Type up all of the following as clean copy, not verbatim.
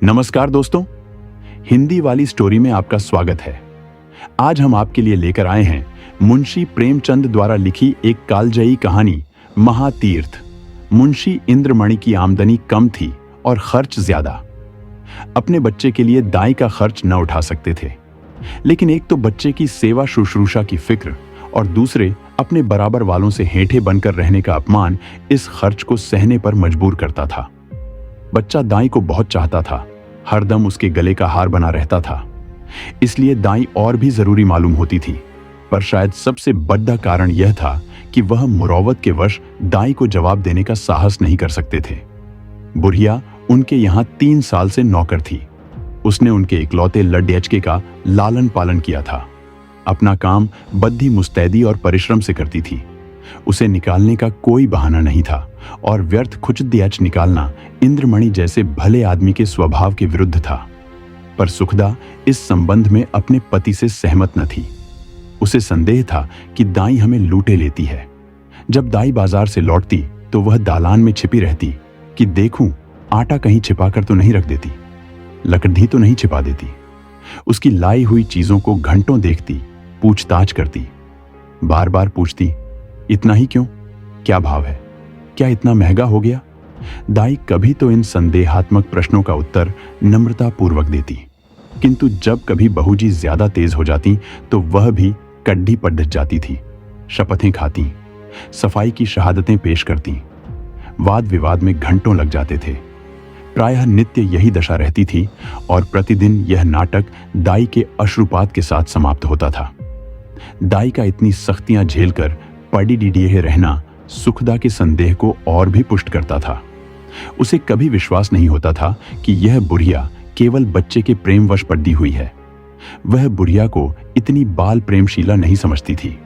नमस्कार दोस्तों, हिंदी वाली स्टोरी में आपका स्वागत है। आज हम आपके लिए लेकर आए हैं मुंशी प्रेमचंद द्वारा लिखी एक कालजयी कहानी महातीर्थ। मुंशी इंद्रमणि की आमदनी कम थी और खर्च ज्यादा। अपने बच्चे के लिए दाई का खर्च न उठा सकते थे, लेकिन एक तो बच्चे की सेवा शुश्रूषा की फिक्र और दूसरे अपने बराबर वालों से हेठे बनकर रहने का अपमान इस खर्च को सहने पर मजबूर करता था। बच्चा दाई को बहुत चाहता था, हरदम उसके गले का हार बना रहता था, इसलिए दाई और भी जरूरी मालूम होती थी। पर शायद सबसे बड़ा कारण यह था कि वह मुरौवत के वश दाई को जवाब देने का साहस नहीं कर सकते थे। बुढ़िया उनके यहाँ 3 साल से नौकर थी। उसने उनके इकलौते लड्डयचके का लालन पालन किया था। अपना काम बद्धी मुस्तैदी और परिश्रम से करती थी। उसे निकालने का कोई बहाना नहीं था और व्यर्थ खुचदियाच निकालना इंद्रमणि जैसे भले आदमी के स्वभाव के विरुद्ध था। पर सुखदा इस संबंध में अपने पति से सहमत न थी। उसे संदेह था कि दाई हमें लूटे लेती है। जब दाई बाजार से लौटती तो वह दालान में छिपी रहती कि देखूं आटा कहीं छिपाकर तो नहीं रख देती, लकड़ी तो नहीं छिपा देती। उसकी लाई हुई चीजों को घंटों देखती, पूछताछ करती। बार बार पूछती, इतना ही क्यों? क्या भाव है? क्या इतना महंगा हो गया? दाई कभी तो इन संदेहात्मक प्रश्नों का उत्तर नम्रता पूर्वक देती, किंतु जब कभी बहूजी ज्यादा तेज हो जाती तो वह भी कड्डी पर डट जाती थी। शपथें खाती, सफाई की शहादतें पेश करती। वाद विवाद में घंटों लग जाते थे। प्रायः नित्य यही दशा रहती थी और प्रतिदिन यह नाटक दाई के अश्रुपात के साथ समाप्त होता था। दाई का इतनी सख्तियां झेलकर पड़ी डिडिये रहना सुखदा के संदेह को और भी पुष्ट करता था। उसे कभी विश्वास नहीं होता था कि यह बुढ़िया केवल बच्चे के प्रेमवश पड़ी हुई है। वह बुढ़िया को इतनी बाल प्रेमशीला नहीं समझती थी।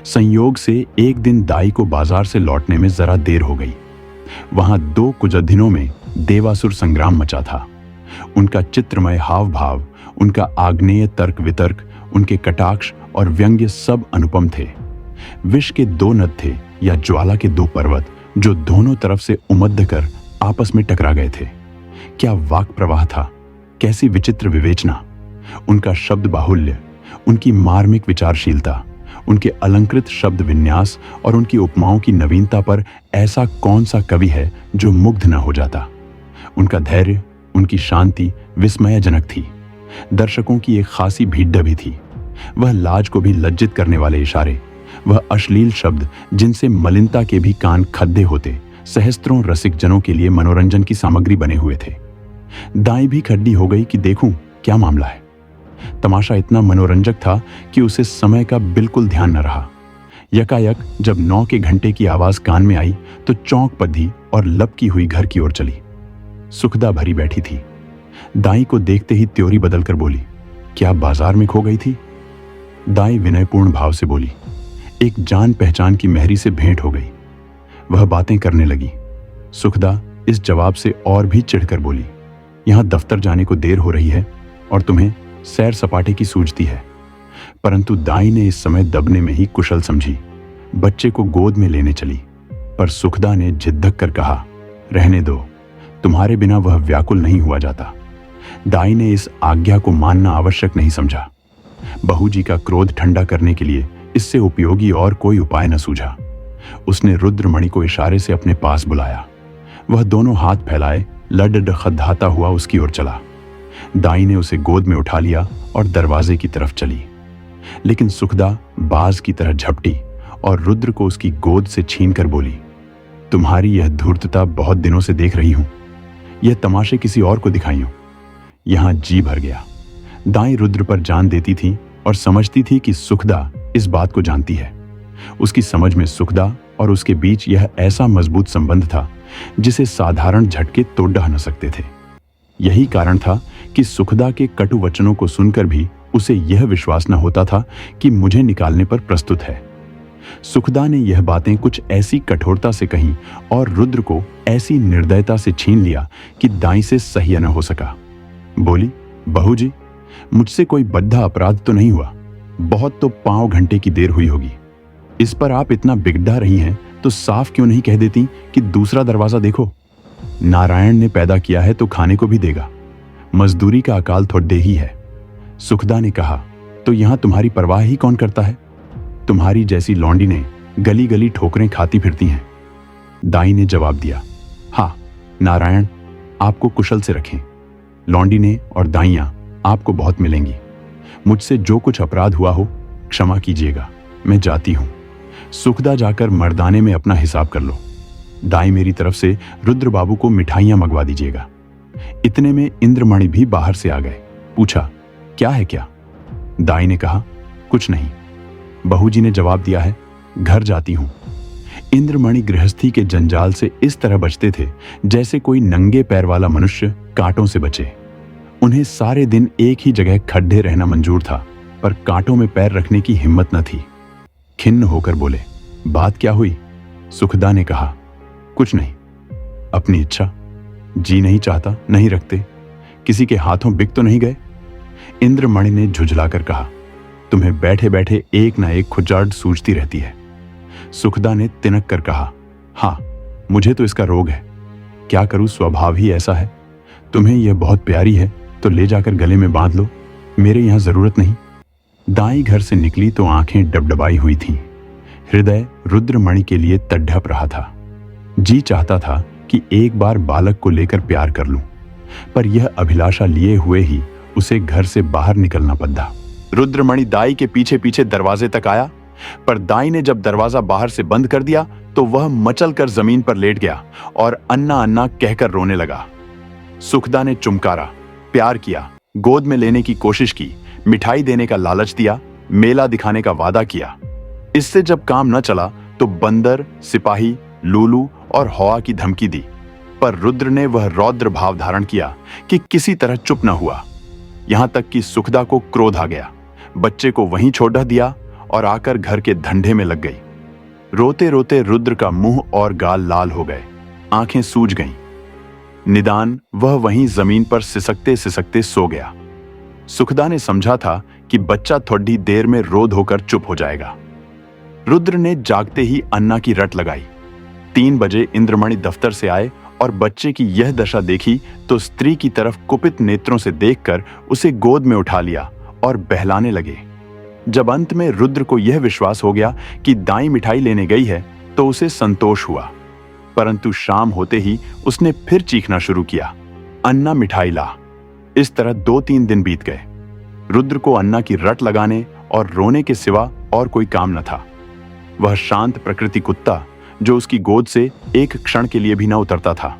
संयोग से एक दिन दाई को बाजार से लौटने में जरा देर हो गई। वहां 2 कुजदिनों में देवासुर संग्राम मचा था। उनका चित्रमय हाव भाव, उनका आग्नेय तर्क वितर्क, उनके कटाक्ष और व्यंग्य सब अनुपम थे। विष के 2 नद थे या ज्वाला के 2 पर्वत जो दोनों तरफ से उमद्द कर आपस में टकरा गए थे। क्या वाक प्रवाह था, कैसी विचित्र विवेचना! उनका शब्द बाहुल्य, उनकी मार्मिक विचारशीलता, उनके अलंकृत शब्द विन्यास और उनकी उपमाओं की नवीनता पर ऐसा कौन सा कवि है जो मुग्ध न हो जाता। उनका धैर्य, उनकी शांति विस्मयजनक थी। दर्शकों की एक खासी भीड़ भी थी। वह लाज को भी लज्जित करने वाले इशारे, वह अश्लील शब्द जिनसे मलिनता के भी कान खद्दे होते, सहस्त्रों रसिक जनों के लिए मनोरंजन की सामग्री बने हुए थे। दाई भी खड्डी हो गई कि देखूं क्या मामला है। तमाशा इतना मनोरंजक था कि उसे समय का बिल्कुल ध्यान न रहा। यकायक जब 9 के घंटे की आवाज कान में आई तो चौंक पधी और लपकी हुई घर की ओर चली। सुखदा भरी बैठी थी। दाई को देखते ही त्योरी बदलकर बोली, क्या बाजार में खो गई थी? दाई विनयपूर्ण भाव से बोली, एक जान पहचान की मेहरी से भेंट हो गई। वह बातें करने लगी। सुखदा इस जवाब से और भी चिढ़कर बोली, यहां दफ्तर जाने को देर हो रही है और तुम्हें सैर सपाटे की सूझती है। परंतु दाई ने इस समय दबने में ही कुशल समझी। बच्चे को गोद में लेने चली, पर सुखदा ने जिद्दक कर कहा, रहने दो, तुम्हारे बिना वह व्याकुल नहीं हुआ जाता। दाई ने इस आज्ञा को मानना आवश्यक नहीं समझा। बहूजी का क्रोध ठंडा करने के लिए इससे उपयोगी और कोई उपाय न सूझा। उसने रुद्रमणि को इशारे से अपने पास बुलाया। वह दोनों हाथ फैलाए लड खद्दाता हुआ उसकी ओर चला। दाई ने उसे गोद में उठा लिया और दरवाजे की तरफ चली, लेकिन सुखदा बाज की तरह झपटी और रुद्र को उसकी गोद से छीनकर बोली, तुम्हारी यह धूर्तता बहुत दिनों से देख रही हूं। यह तमाशे किसी और को दिखाइयो। यहां जी भर गया। दाई रुद्र पर जान देती थी और समझती थी कि सुखदा इस बात को जानती है। उसकी समझ में सुखदा और उसके बीच यह ऐसा मजबूत संबंध था जिसे साधारण झटके तोड़ ढह न सकते थे। यही कारण था कि सुखदा के कटु वचनों को सुनकर भी उसे यह विश्वास न होता था कि मुझे निकालने पर प्रस्तुत है। सुखदा ने यह बातें कुछ ऐसी कठोरता से कहीं और रुद्र को ऐसी निर्दयता से छीन लिया कि दाई से सह्य न हो सका। बोली, बहू जी, मुझसे कोई बद्धा अपराध तो नहीं हुआ। बहुत तो 5 घंटे की देर हुई होगी। इस पर आप इतना बिगड़ा रही हैं तो साफ क्यों नहीं कह देती कि दूसरा दरवाजा देखो। नारायण ने पैदा किया है तो खाने को भी देगा। मजदूरी का अकाल थोड़े ही है। सुखदा ने कहा, तो यहां तुम्हारी परवाह ही कौन करता है? तुम्हारी जैसी लौंडी ने गली गली ठोकरें खाती फिरती हैं। दाई ने जवाब दिया, हाँ, नारायण आपको कुशल से रखें। लौंडी ने और दाइयां आपको बहुत मिलेंगी। मुझसे जो कुछ अपराध हुआ हो क्षमा कीजिएगा, मैं जाती हूं। सुखदा जाकर मर्दाने में अपना हिसाब कर लो। दाई मेरी तरफ से रुद्र बाबू को मिठाइयां मंगवा दीजिएगा। इतने में इंद्रमणि भी बाहर से आ गए। पूछा, क्या है क्या? दाई ने कहा, कुछ नहीं। बहू जी ने जवाब दिया है, घर जाती हूं। इंद्रमणि गृहस्थी के जंजाल से इस तरह बचते थे जैसे कोई नंगे पैर वाला मनुष्य कांटों से बचे। उन्हें सारे दिन एक ही जगह खड्डे रहना मंजूर था, पर कांटों में पैर रखने की हिम्मत न थी। खिन्न होकर बोले, बात क्या हुई? सुखदा ने कहा, कुछ नहीं, अपनी इच्छा। जी नहीं चाहता, नहीं रखते। किसी के हाथों बिक तो नहीं गए? इंद्रमणि ने झुझलाकर कहा, तुम्हें बैठे बैठे एक ना एक खुजार्ड सूझती रहती है। सुखदा ने तिनक कर कहा, हाँ, मुझे तो इसका रोग है। क्या करूं, स्वभाव ही ऐसा है। तुम्हें यह बहुत प्यारी है तो ले जाकर गले में बांध लो, मेरे यहां जरूरत नहीं। दाई घर से निकली तो आंखें डबडबाई हुई थीं। हृदय रुद्रमणि के लिए तड़प रहा था। जी चाहता था कि एक बार बालक को लेकर प्यार कर लूं, पर यह अभिलाषा लिए हुए ही उसे घर से बाहर निकलना पड़ा। रुद्रमणि दाई के पीछे पीछे दरवाजे तक आया, पर दाई ने जब दरवाजा बाहर से बंद कर दिया तो वह मचलकर जमीन पर लेट गया और अन्ना अन्ना कहकर रोने लगा। सुखदा ने चुमकारा, प्यार किया, गोद में लेने की कोशिश की, मिठाई देने का लालच दिया, मेला दिखाने का वादा किया। इससे जब काम न चला तो बंदर, सिपाही, लूलू और हवा की धमकी दी, पर रुद्र ने वह रौद्र भाव धारण किया कि किसी तरह चुप न हुआ। यहां तक कि सुखदा को क्रोध आ गया, बच्चे को वहीं छोड़ दिया और आकर घर के धंधे में लग गई। रोते रोते रुद्र का मुंह और गाल लाल हो गए, आंखें सूज गईं। निदान वह वहीं जमीन पर सिसकते सिसकते सो गया। सुखदा ने समझा था कि बच्चा थोड़ी देर में रोध होकर चुप हो जाएगा। रुद्र ने जागते ही अन्ना की रट लगाई। 3 बजे इंद्रमणि दफ्तर से आए और बच्चे की यह दशा देखी तो स्त्री की तरफ कुपित नेत्रों से देखकर उसे गोद में उठा लिया और बहलाने लगे। जब अंत में रुद्र को यह विश्वास हो गया कि दाई मिठाई लेने गई है तो उसे संतोष हुआ, परंतु शाम होते ही उसने फिर चीखना शुरू किया, अन्ना मिठाई ला। इस तरह 2-3 दिन बीत गए। रुद्र को अन्ना की रट लगाने और रोने के सिवा और कोई काम न था। वह शांत प्रकृति कुत्ता जो उसकी गोद से एक क्षण के लिए भी न उतरता था,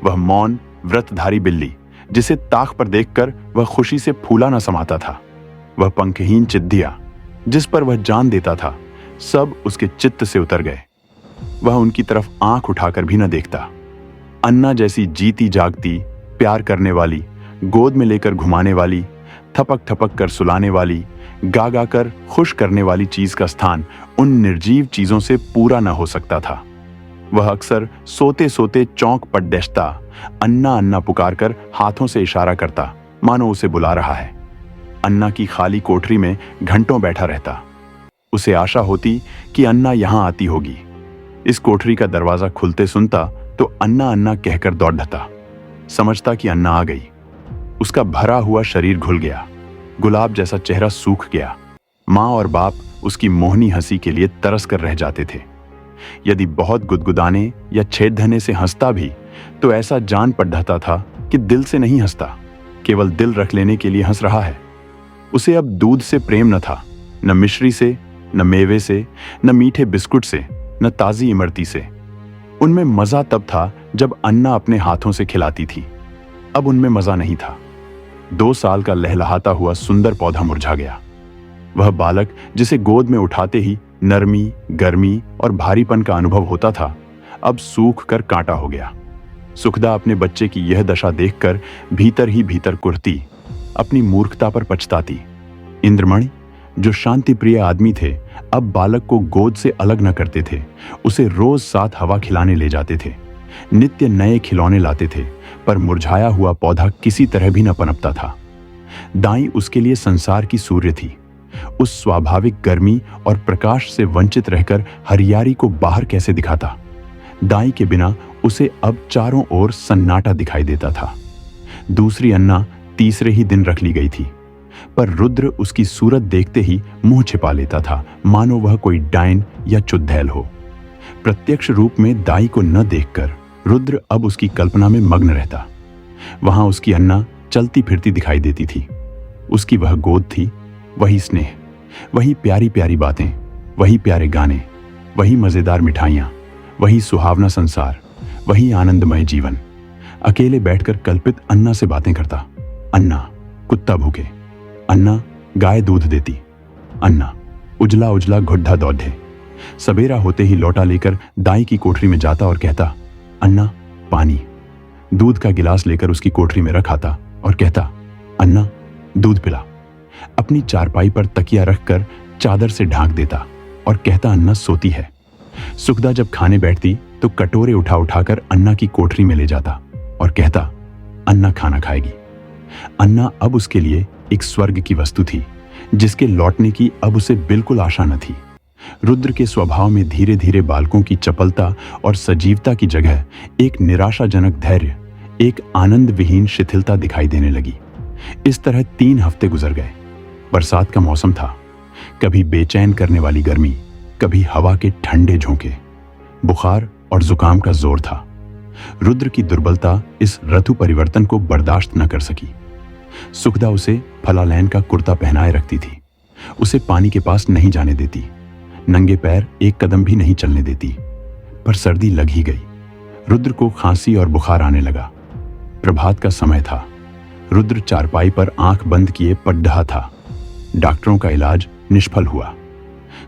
वह मौन व्रतधारी बिल्ली जिसे ताक पर देखकर वह खुशी से फूला न समाता था, वह पंखहीन चिद्दिया जिस पर वह जान देता था, सब उसके चित्त से उतर गए। वह उनकी तरफ आंख उठाकर भी न देखता। अन्ना जैसी जीती जागती, प्यार करने वाली, गोद में लेकर घुमाने वाली, थपक थपक कर सुलाने वाली, गा गा कर खुश करने वाली चीज का स्थान उन निर्जीव चीजों से पूरा न हो सकता था। वह अक्सर सोते सोते चौंक पर डैशता, अन्ना अन्ना पुकार कर हाथों से इशारा करता, मानो उसे बुला रहा है। अन्ना की खाली कोठरी में घंटों बैठा रहता। उसे आशा होती कि अन्ना यहां आती होगी। इस कोठरी का दरवाजा खुलते सुनता तो अन्ना अन्ना कहकर दौड़ता, समझता कि अन्ना आ गई। उसका भरा हुआ शरीर घुल गया, गुलाब जैसा चेहरा सूख गया। माँ और बाप उसकी मोहनी हंसी के लिए तरस कर रह जाते थे। यदि बहुत गुदगुदाने या छेदने से हंसता भी तो ऐसा जान पड़ता था कि दिल से नहीं हंसता, केवल दिल रख लेने के लिए हंस रहा है। उसे अब दूध से प्रेम न था, न मिश्री से, न मेवे से, न मीठे बिस्कुट से, न ताजी इमरती से। उनमें मजा तब था जब अन्ना अपने हाथों से खिलाती थी। अब उनमें मजा नहीं था। 2 साल का लहलहाता हुआ सुंदर पौधा मुरझा गया। वह बालक जिसे गोद में उठाते ही नरमी, गर्मी और भारीपन का अनुभव होता था, अब सूख कर कांटा हो गया। सुखदा अपने बच्चे की यह दशा देखकर भीतर ही भीतर कुढ़ती, अपनी मूर्खता पर पछताती। इंद्रमणि, जो शांति प्रिय आदमी थे, अब बालक को गोद से अलग न करते थे। उसे रोज साथ हवा खिलाने ले जाते थे, नित्य नए खिलौने लाते थे, पर मुरझाया हुआ पौधा किसी तरह भी न पनपता था। दाई उसके लिए संसार की सूर्य थी। उस स्वाभाविक गर्मी और प्रकाश से वंचित रहकर हरियाली को बाहर कैसे दिखाता। दाई के बिना उसे अब चारों ओर सन्नाटा दिखाई देता था। दूसरी अन्ना तीसरे ही दिन रख ली गई थी, पर रुद्र उसकी सूरत देखते ही मुंह छिपा लेता था, मानो वह कोई डायन या चुड़ैल हो। प्रत्यक्ष रूप में दाई को न देखकर रुद्र अब उसकी कल्पना में मग्न रहता। वहां उसकी अन्ना चलती फिरती दिखाई देती थी। उसकी वह गोद थी, वही स्नेह, वही प्यारी प्यारी बातें, वही प्यारे गाने, वही मजेदार मिठाइयां, वही सुहावना संसार, वही आनंदमय जीवन। अकेले बैठकर कल्पित अन्ना से बातें करता। अन्ना कुत्ता भूखे, अन्ना गाय दूध देती, अन्ना उजला उजला घुड्ढा दौड़े। सवेरा होते ही लौटा लेकर दाई की कोठरी में जाता और कहता, अन्ना पानी। दूध का गिलास लेकर उसकी कोठरी में रख आता और कहता, अन्ना दूध पिला। अपनी चारपाई पर तकिया रखकर चादर से ढांक देता और कहता, अन्ना सोती है। सुखदा जब खाने बैठती तो कटोरे उठा उठाकर अन्ना की कोठरी में ले जाता और कहता, अन्ना खाना खाएगी। अन्ना अब उसके लिए एक स्वर्ग की वस्तु थी, जिसके लौटने की अब उसे बिल्कुल आशा न थी। रुद्र के स्वभाव में धीरे धीरे बालकों की चपलता और सजीवता की जगह एक निराशाजनक धैर्य, एक आनंद विहीन शिथिलता दिखाई देने लगी। इस तरह 3 हफ्ते गुजर गए। बरसात का मौसम था। कभी बेचैन करने वाली गर्मी, कभी हवा के ठंडे झोंके, बुखार और जुकाम का जोर था। रुद्र की दुर्बलता इस ऋतु परिवर्तन को बर्दाश्त न कर सकी। सुखदा उसे फलालैन का कुर्ता पहनाए रखती थी, उसे पानी के पास नहीं जाने देती, नंगे पैर एक कदम भी नहीं चलने देती। पर सर्दी लग ही गई। रुद्र को खांसी और बुखार आने लगा। प्रभात का समय था। रुद्र चारपाई पर आंख बंद किए पड्ढा था। डॉक्टरों का इलाज निष्फल हुआ।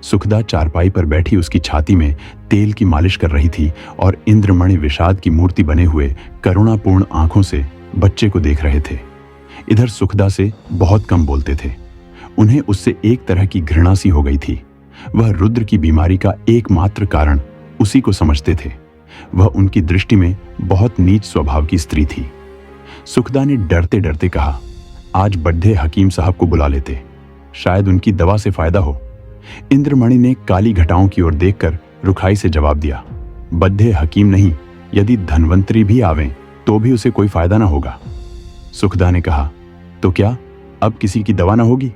सुखदा चारपाई पर बैठी उसकी छाती में तेल की मालिश कर रही थी और इंद्रमणि विषाद की मूर्ति बने हुए करुणापूर्ण आंखों से बच्चे को देख रहे थे। इधर सुखदा से बहुत कम बोलते थे। उन्हें उससे एक तरह की घृणा सी हो गई थी। वह रुद्र की बीमारी का एकमात्र कारण उसी को समझते थे। वह उनकी दृष्टि में बहुत नीच स्वभाव की स्त्री थी। सुखदा ने डरते डरते कहा, आज बड्ढे हकीम साहब को बुला लेते, शायद उनकी दवा से फायदा हो। इंद्रमणि ने काली घटाओं की ओर देखकर रुखाई से जवाब दिया, बड्ढे हकीम नहीं, यदि धनवंतरी भी आवें तो भी उसे कोई फायदा ना होगा। सुखदा ने कहा, तो क्या अब किसी की दवा ना होगी?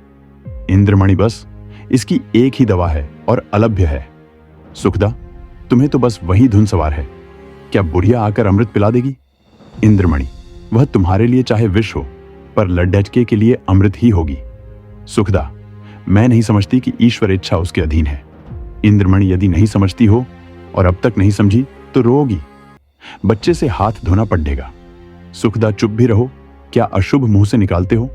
इंद्रमणि, बस इसकी एक ही दवा है और अलभ्य है। सुखदा, तुम्हें तो बस वही धुन सवार है। क्या बुढ़िया आकर अमृत पिला देगी? इंद्रमणि, वह तुम्हारे लिए चाहे विष हो, पर लड्ढचके के लिए अमृत ही होगी। सुखदा, मैं नहीं समझती कि ईश्वर इच्छा उसके अधीन है। इंद्रमणि, यदि नहीं समझती हो और अब तक नहीं समझी तो रोगी। बच्चे से हाथ धोना पड़ेगा। सुखदा, चुप भी रहो, क्या अशुभ मुंह से निकालते हो?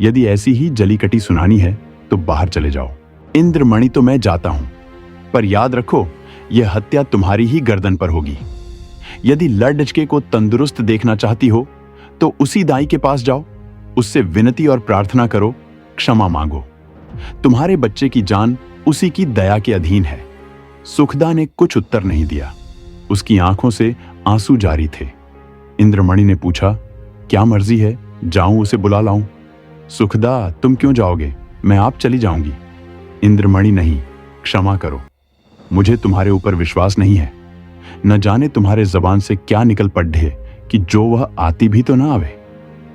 यदि ऐसी ही जली कटी सुनानी है तो बाहर चले जाओ। इंद्रमणि, तो मैं जाता हूं, पर याद रखो यह हत्या तुम्हारी ही गर्दन पर होगी। यदि लड्ढचके को तंदुरुस्त देखना चाहती हो तो उसी दाई के पास जाओ, उससे विनती और प्रार्थना करो, क्षमा मांगो। तुम्हारे बच्चे की जान उसी की दया के अधीन है। सुखदा ने कुछ उत्तर नहीं दिया। उसकी आंखों से आंसू जारी थे। इंद्रमणि ने पूछा, क्या मर्जी है, जाऊं उसे बुला लाऊं? सुखदा, तुम क्यों जाओगे? मैं आप चली जाऊंगी। इंद्रमणि, नहीं, क्षमा करो, मुझे तुम्हारे ऊपर विश्वास नहीं है। न जाने तुम्हारे जबान से क्या निकल पड़े कि जो वह आती भी तो ना आवे।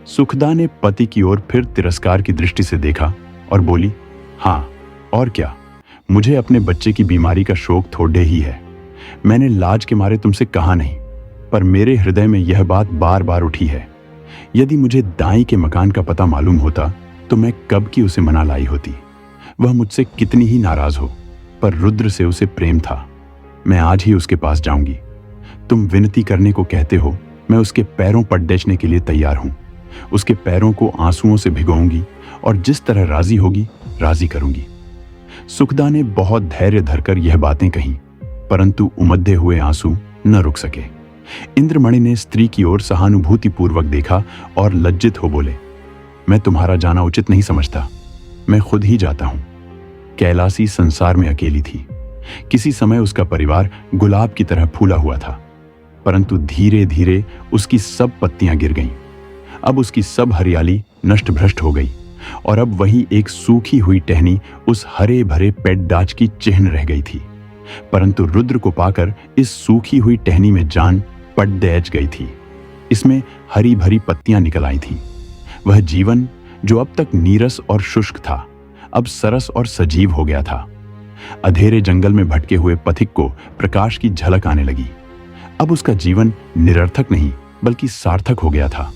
सुखदा ने पति की ओर फिर तिरस्कार की दृष्टि से देखा और बोली, हाँ और क्या, मुझे अपने बच्चे की बीमारी का शोक थोड़े ही है। मैंने लाज के मारे तुमसे कहा नहीं, पर मेरे हृदय में यह बात बार बार उठी है। यदि मुझे दाई के मकान का पता मालूम होता तो मैं कब की उसे मना लाई होती। वह मुझसे कितनी ही नाराज हो, पर रुद्र से उसे प्रेम था। मैं आज ही उसके पास जाऊंगी। तुम विनती करने को कहते हो, मैं उसके पैरों पर डेचने के लिए तैयार हूं। उसके पैरों को आंसुओं से भिगोऊंगी और जिस तरह राजी होगी राजी करूंगी। सुखदा ने बहुत धैर्य धरकर यह बातें कहीं, परंतु उमड़े हुए आंसू न रुक सके। इंद्रमणि ने स्त्री की ओर सहानुभूतिपूर्वक देखा और लज्जित हो बोले, मैं तुम्हारा जाना उचित नहीं समझता, मैं खुद ही जाता हूं। कैलासी संसार में अकेली थी। किसी समय उसका परिवार गुलाब की तरह फूला हुआ था, परंतु धीरे धीरे उसकी सब पत्तियां गिर गईं। अब उसकी सब हरियाली नष्ट भ्रष्ट हो गई और अब वही एक सूखी हुई टहनी उस हरे भरे पेड़-डाच की चिह्न रह गई थी। परंतु रुद्र को पाकर इस सूखी हुई टहनी में जान पड़ गई थी। इसमें हरी भरी पत्तियां निकल आई थीं। वह जीवन जो अब तक नीरस और शुष्क था, अब सरस और सजीव हो गया था। अंधेरे जंगल में भटके हुए पथिक को प्रकाश की झलक आने लगी। अब उसका जीवन निरर्थक नहीं बल्कि सार्थक हो गया था।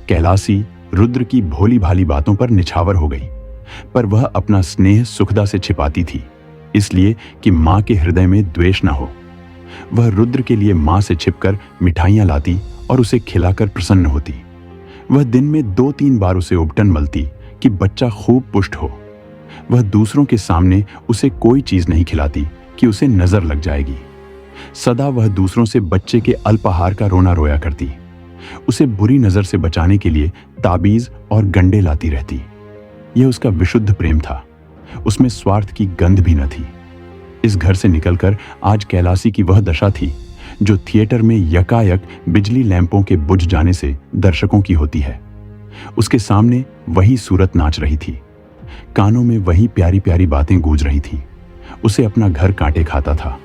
कैलासी रुद्र की भोली भाली बातों पर निछावर हो गई, पर वह अपना स्नेह सुखदा से छिपाती थी, इसलिए कि मां के हृदय में द्वेष न हो। वह रुद्र के लिए मां से छिपकर मिठाइयां लाती और उसे खिलाकर प्रसन्न होती। वह दिन में 2-3 बार उसे उपटन मलती कि बच्चा खूब पुष्ट हो। वह दूसरों के सामने उसे कोई चीज नहीं खिलाती कि उसे नजर लग जाएगी। सदा वह दूसरों से बच्चे के अल्पाहार का रोना रोया करती। उसे बुरी नजर से बचाने के लिए ताबीज और गंडे लाती रहती। यह उसका विशुद्ध प्रेम था, उसमें स्वार्थ की गंध भी न थी। इस घर से निकलकर आज कैलासी की वह दशा थी जो थिएटर में यकायक बिजली लैंपों के बुझ जाने से दर्शकों की होती है। उसके सामने वही सूरत नाच रही थी, कानों में वही प्यारी प्यारी बातें गूंज रही थीं। उसे अपना घर कांटे खाता था,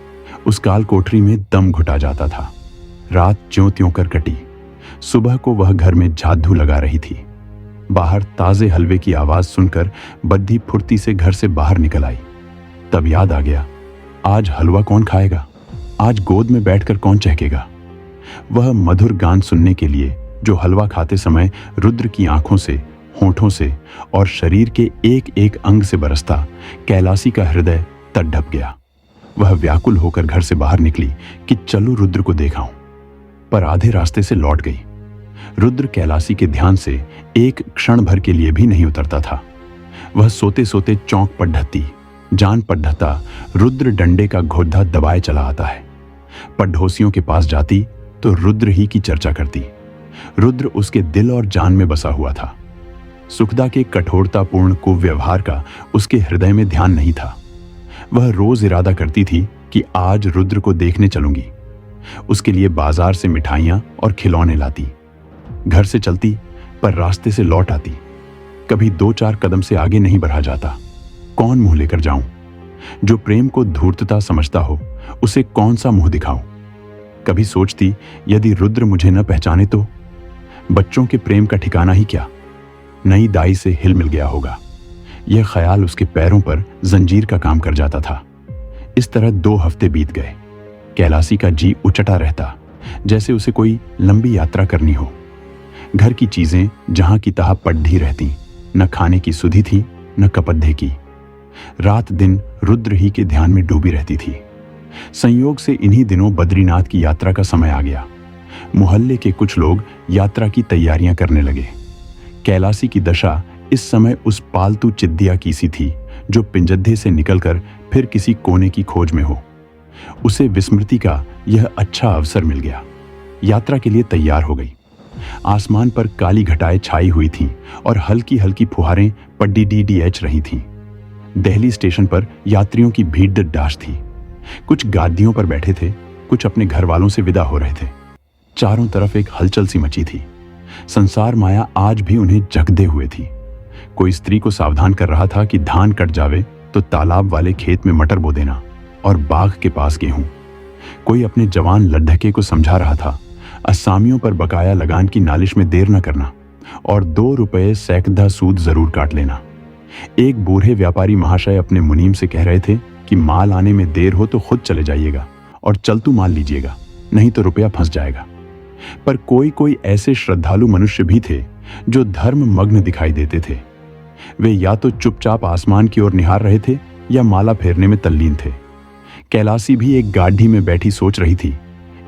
उस काल कोठरी में दम घुटा जाता था। रात ज्यों त्यों कर कटी। सुबह को वह घर में झाड़ू लगा रही थी। बाहर ताजे हलवे की आवाज सुनकर बद्धी फुर्ती से घर से बाहर निकल आई। तब याद आ गया, आज हलवा कौन खाएगा, आज गोद में बैठकर कौन चहकेगा। वह मधुर गान सुनने के लिए जो हलवा खाते समय रुद्र की आंखों से, होठों से और शरीर के एक एक अंग से बरसता, कैलासी का हृदय तड़प गया। वह व्याकुल होकर घर से बाहर निकली कि चलूं रुद्र को देखाऊं, पर आधे रास्ते से लौट गई। रुद्र कैलासी के ध्यान से एक क्षण भर के लिए भी नहीं उतरता था। वह सोते सोते चौंक पर ढहती, जान पर ढहता रुद्र डंडे का घोद्दा दबाए चला आता है। पड़ोसियों के पास जाती तो रुद्र ही की चर्चा करती। रुद्र उसके दिल और जान में बसा हुआ था। सुखदा के कठोरतापूर्ण कुव्यवहार का उसके हृदय में ध्यान नहीं था। वह रोज इरादा करती थी कि आज रुद्र को देखने चलूंगी। उसके लिए बाजार से मिठाइयां और खिलौने लाती। घर से चलती पर रास्ते से लौट आती। कभी 2-4 कदम से आगे नहीं बढ़ा जाता। कौन मुंह लेकर जाऊं? जो प्रेम को धूर्तता समझता हो उसे कौन सा मुंह दिखाऊं? कभी सोचती, यदि रुद्र मुझे न पहचाने तो? बच्चों के प्रेम का ठिकाना ही क्या? नई दाई से हिल मिल गया होगा। यह ख्याल उसके पैरों पर जंजीर का काम कर जाता था। इस तरह 2 हफ्ते बीत गए। कैलासी का जी उचटा रहता, जैसे उसे कोई लंबी यात्रा करनी हो। घर की चीजें जहां की तहां पड्ढी रहती, न खाने की सुधि थी न कपद्धे की। रात दिन रुद्र ही के ध्यान में डूबी रहती थी। संयोग से इन्हीं दिनों बद्रीनाथ की यात्रा का समय आ गया। मोहल्ले के कुछ लोग यात्रा की तैयारियां करने लगे। कैलासी की दशा इस समय उस पालतू चिद्दिया की सी थी जो पिंजद्दे से निकलकर फिर किसी कोने की खोज में हो। उसे विस्मृति का यह अच्छा अवसर मिल गया। यात्रा के लिए तैयार हो गई। आसमान पर काली घटाएं छाई हुई थीं और हल्की हल्की फुहारें पड्डीडीडीएच रही थीं। दिल्ली स्टेशन पर यात्रियों की भीड़ डाश थी। कुछ गादियों पर बैठे थे, कुछ अपने घर वालों से विदा हो रहे थे। चारों तरफ एक हलचल सी मची थी। संसार माया आज भी उन्हें जकदे हुए थी। कोई स्त्री को सावधान कर रहा था कि धान कट जावे तो तालाब वाले खेत में मटर बो देना और बाग के पास गेहूं। कोई अपने जवान लड्ढके को समझा रहा था, असामियों पर बकाया लगान की नालिश में देर न करना और 2 रुपये सैकड़ा सूद जरूर काट लेना। एक बूढ़े व्यापारी महाशय अपने मुनीम से कह रहे थे कि माल आने में देर हो तो खुद चले जाइएगा और चलतू माल लीजिएगा, नहीं तो रुपया फंस जाएगा। पर कोई कोई ऐसे श्रद्धालु मनुष्य भी थे जो धर्म मग्न दिखाई देते थे। वे या तो चुपचाप आसमान की ओर निहार रहे थे या माला फेरने में तल्लीन थे। कैलासी भी एक गाड़ी में बैठी सोच रही थी,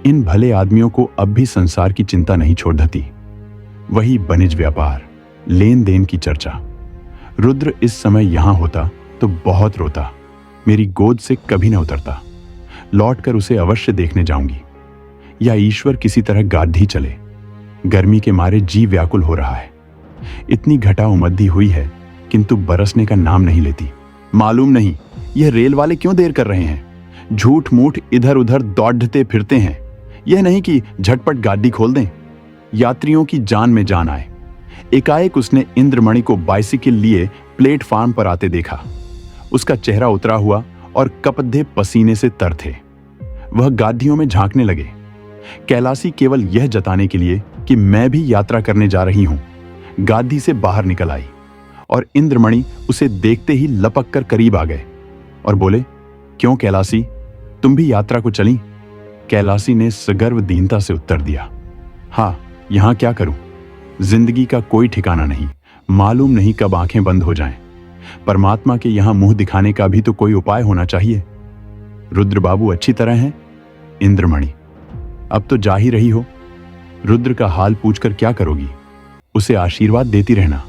इन भले आदमियों को अब भी संसार की चिंता नहीं छोड़ देती। वही बनिज व्यापार, लेन देन की चर्चा। रुद्र इस समय यहां होता तो बहुत रोता, मेरी गोद से कभी न उतरता। लौटकर उसे अवश्य देखने जाऊंगी। या ईश्वर किसी तरह गाढ़ी चले। गर्मी के मारे जी व्याकुल हो रहा है। इतनी घटा उमद्दी हुई है किंतु बरसने का नाम नहीं लेती। मालूम नहीं यह रेल वाले क्यों देर कर रहे हैं। झूठ मूठ इधर उधर दौड़ते फिरते हैं। यह नहीं कि झटपट गाड़ी खोल दें, यात्रियों की जान में जान आए। एकाएक उसने इंद्रमणि को बाइसिकल लिए प्लेटफार्म पर आते देखा। उसका चेहरा उतरा हुआ और कपद्धे पसीने से तर थे। वह गाड़ियों में झांकने लगे। कैलासी केवल यह जताने के लिए कि मैं भी यात्रा करने जा रही हूं, गादी से बाहर निकल आई और इंद्रमणि उसे देखते ही लपक कर करीब आ गए और बोले, क्यों कैलासी, तुम भी यात्रा को चली? कैलासी ने सगर्व दीनता से उत्तर दिया, हाँ, यहां क्या करूं? जिंदगी का कोई ठिकाना नहीं, मालूम नहीं कब आंखें बंद हो जाएं। परमात्मा के यहां मुंह दिखाने का भी तो कोई उपाय होना चाहिए। रुद्र बाबू अच्छी तरह हैं? इंद्रमणि, अब तो जा ही रही हो, रुद्र का हाल पूछकर क्या करोगी? उसे आशीर्वाद देती रहना।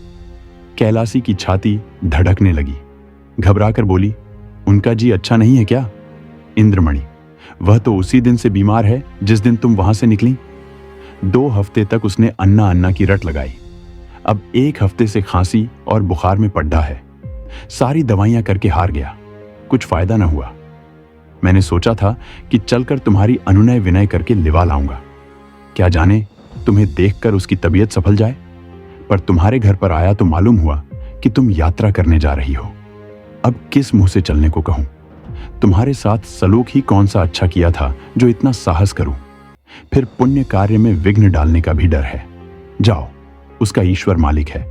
कैलासी की छाती धड़कने लगी, घबराकर बोली, उनका जी अच्छा नहीं है क्या? इंद्रमणि, वह तो उसी दिन से बीमार है जिस दिन तुम वहां से निकली। 2 हफ्ते तक उसने अन्ना अन्ना की रट लगाई, अब 1 हफ्ते से खांसी और बुखार में पड्डा है। सारी दवाइयां करके हार गया, कुछ फायदा न हुआ। मैंने सोचा था कि चलकर तुम्हारी अनुनय विनय करके लिवा लाऊंगा, क्या जाने तुम्हें देखकर उसकी तबीयत सफल जाए। पर तुम्हारे घर पर आया तो मालूम हुआ कि तुम यात्रा करने जा रही हो। अब किस मुंह से चलने को कहूं? तुम्हारे साथ सलूक ही कौन सा अच्छा किया था जो इतना साहस करूं? फिर पुण्य कार्य में विघ्न डालने का भी डर है। जाओ, उसका ईश्वर मालिक है,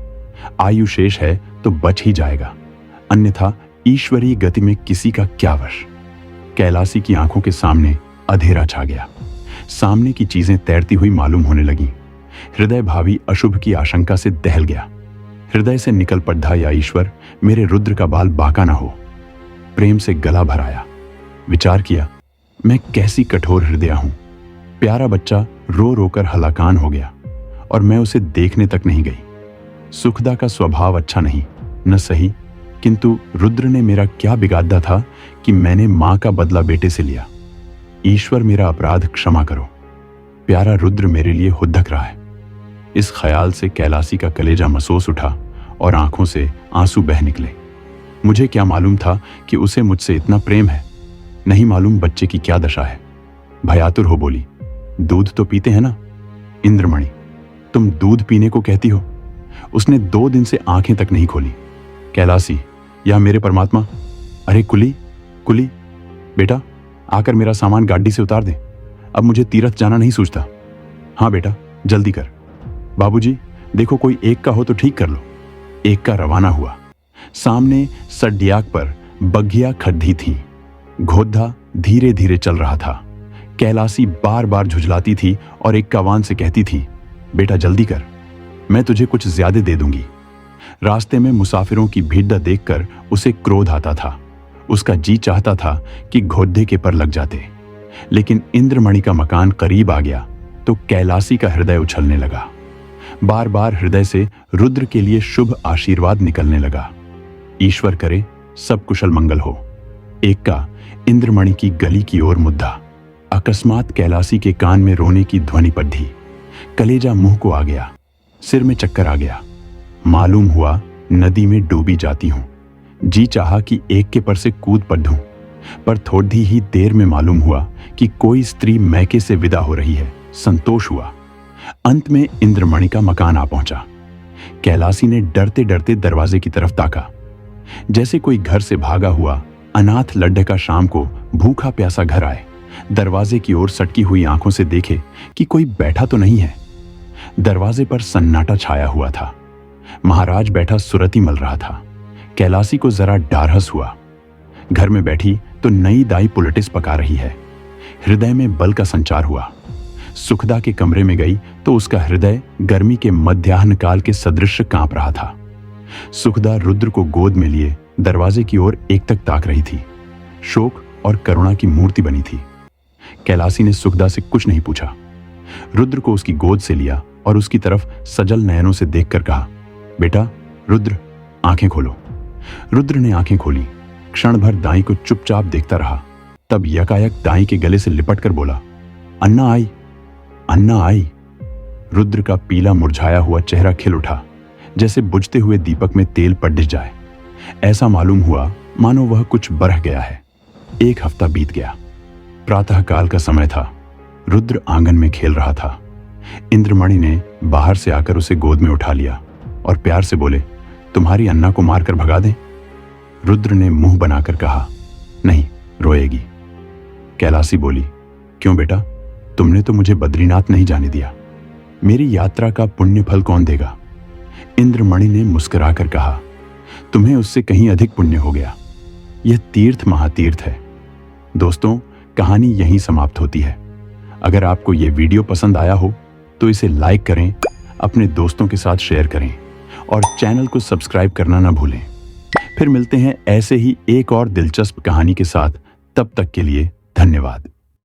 आयु शेष है तो बच ही जाएगा, अन्यथा ईश्वरीय गति में किसी का क्या वश। कैलासी की आंखों के सामने अंधेरा छा गया, सामने की चीजें तैरती हुई मालूम होने लगी। हृदय भावी अशुभ की आशंका से दहल गया। हृदय से निकल पड़ा, या ईश्वर, मेरे रुद्र का बाल बांका ना हो। प्रेम से गला भराया, विचार किया, मैं कैसी कठोर हृदय हूं। प्यारा बच्चा रो रोकर हलाकान हो गया और मैं उसे देखने तक नहीं गई। सुखदा का स्वभाव अच्छा नहीं, न सही, किंतु रुद्र ने मेरा क्या बिगाड़ा था कि मैंने मां का बदला बेटे से लिया। ईश्वर, मेरा अपराध क्षमा करो। प्यारा रुद्र मेरे लिए हुद्दक रहा है। इस ख्याल से कैलासी का कलेजा मसोस उठा और आंखों से आंसू बह निकले। मुझे क्या मालूम था कि उसे मुझसे इतना प्रेम है, नहीं मालूम बच्चे की क्या दशा है। भयातुर हो बोली, दूध तो पीते हैं ना? इंद्रमणि, तुम दूध पीने को कहती हो? उसने 2 दिन से आंखें तक नहीं खोली। कैलासी, या मेरे परमात्मा, अरे कुली, कुली, बेटा आकर मेरा सामान गाड़ी से उतार दे, अब मुझे तीरथ जाना नहीं सूझता। हाँ बेटा, जल्दी कर। बाबूजी, देखो कोई एक का हो तो ठीक कर लो। एक का रवाना हुआ। सामने सड्याक पर बग्घिया खड्डी थी। घोद्धा धीरे धीरे चल रहा था। कैलासी बार बार झुझलाती थी और एक कावान से कहती थी, बेटा जल्दी कर, मैं तुझे कुछ ज्यादा दे दूंगी। रास्ते में मुसाफिरों की भीड़ देखकर उसे क्रोध आता था। उसका जी चाहता था कि घोड़े के पर लग जाते, लेकिन इंद्रमणि का मकान करीब आ गया तो कैलासी का हृदय उछलने लगा। बार बार हृदय से रुद्र के लिए शुभ आशीर्वाद निकलने लगा। ईश्वर करे सब कुशल मंगल हो। एक का इंद्रमणि की गली की ओर मुद्दा। अकस्मात कैलासी के कान में रोने की ध्वनि पड़ी। कलेजा मुंह को आ गया, सिर में चक्कर आ गया। मालूम हुआ नदी में डूबी जाती हूं। जी चाहा कि एक के पर से कूद पड़ूं, पर थोड़ी ही देर में मालूम हुआ कि कोई स्त्री मैके से विदा हो रही है। संतोष हुआ। अंत में इंद्रमणि का मकान आ पहुंचा। कैलासी ने डरते डरते दरवाजे की तरफ ताका, जैसे कोई घर से भागा हुआ अनाथ लड्ढका शाम को भूखा प्यासा घर आए, दरवाजे की ओर सटकी हुई आंखों से देखे कि कोई बैठा तो नहीं है। दरवाजे पर सन्नाटा छाया हुआ था। महाराज बैठा सुरती मल रहा था। कैलासी को जरा डारहस हुआ। घर में बैठी तो नई दाई पुलटिस पका रही है। हृदय में बल का संचार हुआ। सुखदा के कमरे में गई तो उसका हृदय गर्मी के मध्याह्न काल के सदृश कांप रहा था। सुखदा रुद्र को गोद में लिए दरवाजे की ओर एकटक ताक रही थी। शोक और करुणा की मूर्ति बनी थी। कैलासी ने सुखदा से कुछ नहीं पूछा। रुद्र को उसकी गोद से लिया और उसकी तरफ सजल नयनों से देखकर कहा, बेटा रुद्र, आंखें खोलो। रुद्र ने आंखें खोली। क्षण भर दाई को चुपचाप देखता रहा, तब यकायक दाई के गले से लिपटकर बोला, अन्ना आई, अन्ना आई। रुद्र का पीला मुरझाया हुआ चेहरा खिल उठा, जैसे बुझते हुए दीपक में तेल पड़ जाए। ऐसा मालूम हुआ मानो वह कुछ बरह गया है। 1 हफ्ता बीत गया। प्रातःकाल का समय था। रुद्र आंगन में खेल रहा था। इंद्रमणि ने बाहर से आकर उसे गोद में उठा लिया और प्यार से बोले, तुम्हारी अन्ना को मारकर भगा दें? रुद्र ने मुंह बनाकर कहा, नहीं, रोएगी। कैलासी बोली, क्यों बेटा, तुमने तो मुझे बद्रीनाथ नहीं जाने दिया। मेरी यात्रा का पुण्य फल कौन देगा? इंद्रमणि ने मुस्कुराकर कहा, तुम्हें उससे कहीं अधिक पुण्य हो गया। यह तीर्थ महातीर्थ है। दोस्तों, कहानी यहीं समाप्त होती है। अगर आपको यह वीडियो पसंद आया हो तो इसे लाइक करें, अपने दोस्तों के साथ शेयर करें और चैनल को सब्सक्राइब करना ना भूलें। फिर मिलते हैं ऐसे ही एक और दिलचस्प कहानी के साथ। तब तक के लिए धन्यवाद।